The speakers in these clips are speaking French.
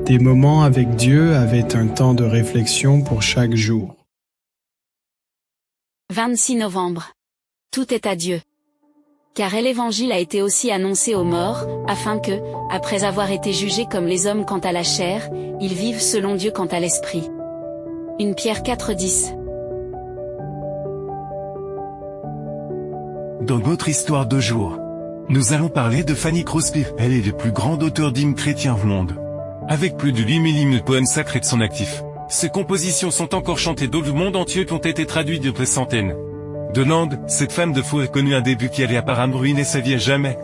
Des moments avec Dieu avaient un temps de réflexion pour chaque jour. 26 novembre. Tout est à Dieu. Car l'évangile a été aussi annoncé aux morts, afin que, après avoir été jugés comme les hommes quant à la chair, ils vivent selon Dieu quant à l'esprit. 1 Pierre 4,10. Dans notre histoire de jour, nous allons parler de Fanny Crosby. Elle est le plus grand auteur d'hymnes chrétiens au monde. Avec plus de 8000 hymnes de poèmes sacrés de son actif. Ses compositions sont encore chantées dans le monde entier qui ont été traduites de près centaines de langues. Cette femme de foi a connu un début qui allait apparemment ruiner sa vie à jamais.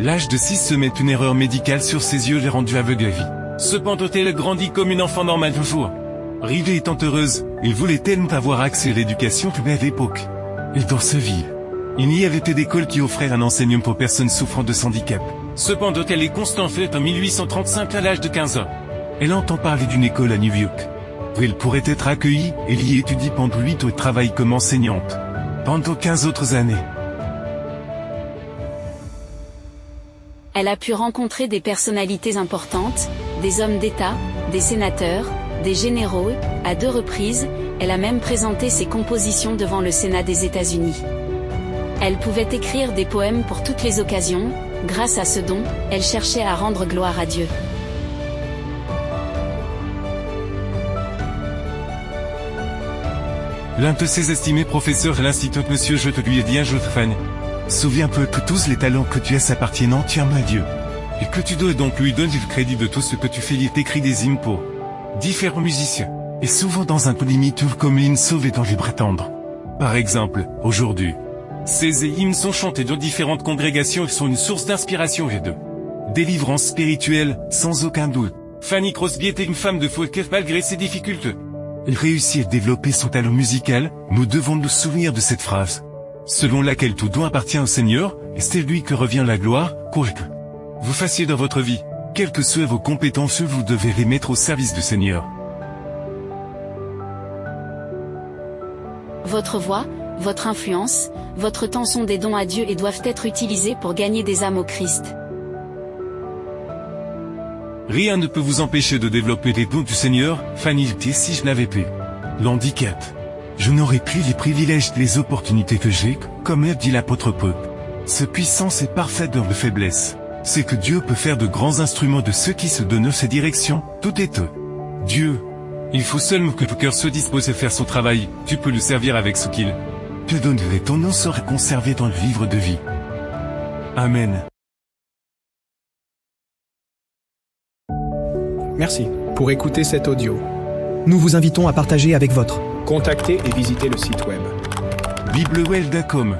L'âge de 6 semaines, une erreur médicale sur ses yeux l'a rendue aveugle à vie. Cependant, elle grandit comme une enfant normale toujours. Rivée étant heureuse, il voulait tellement avoir accès à l'éducation que à l'époque. Et dans sa ville, il n'y avait pas d'école qui offrait un enseignement pour personnes souffrant de handicap. Cependant, elle est constante faite en 1835 à l'âge de 15 ans. Elle entend parler d'une école à New York, où elle pourrait être accueillie, et y étudie pendant 8 ans et travaille comme enseignante. Pendant 15 autres années. Elle a pu rencontrer des personnalités importantes, des hommes d'État, des sénateurs, des généraux. À 2 reprises, elle a même présenté ses compositions devant le Sénat des États-Unis. Elle pouvait écrire des poèmes pour toutes les occasions. Grâce à ce don, elle cherchait à rendre gloire à Dieu. L'un de ses estimés professeurs à l'institut, monsieur, je te lui ai dit un jour, Fanny. Souviens-toi que tous les talents que tu as s'appartiennent entièrement à Dieu. Et que tu dois donc lui donner le crédit de tout ce que tu fais. Il t'écrit des hymnes pour différents musiciens. Et souvent dans un ton limite comme l'hymne sauvé dans les bras tendres. Par exemple, aujourd'hui, ces hymnes sont chantés dans différentes congrégations et sont une source d'inspiration et de délivrance spirituelle, sans aucun doute. Fanny Crosby était une femme de foi qui, malgré ses difficultés, elle réussit à développer son talent musical. Nous devons nous souvenir de cette phrase, selon laquelle tout don appartient au Seigneur, et c'est lui que revient la gloire. Quoi que vous fassiez dans votre vie, quelles que soient vos compétences, vous devez les mettre au service du Seigneur. Votre voix, votre influence, votre temps sont des dons à Dieu et doivent être utilisés pour gagner des âmes au Christ. Rien ne peut vous empêcher de développer les dons du Seigneur. Fanny dit, si je n'avais pas l'handicap, je n'aurais plus les privilèges et les opportunités que j'ai, comme l'a dit l'apôtre Paul. Sa puissance est parfaite dans la faiblesse. C'est que Dieu peut faire de grands instruments de ceux qui se donnent ses directions. Tout est Dieu. Il faut seulement que le cœur se dispose à faire son travail. Tu peux le servir avec ce qu'il te donnerait. Ton nom sera conservé dans le livre de vie. Amen. Merci pour écouter cet audio. Nous vous invitons à partager avec votre. Contactez et visitez le site web biblewell.com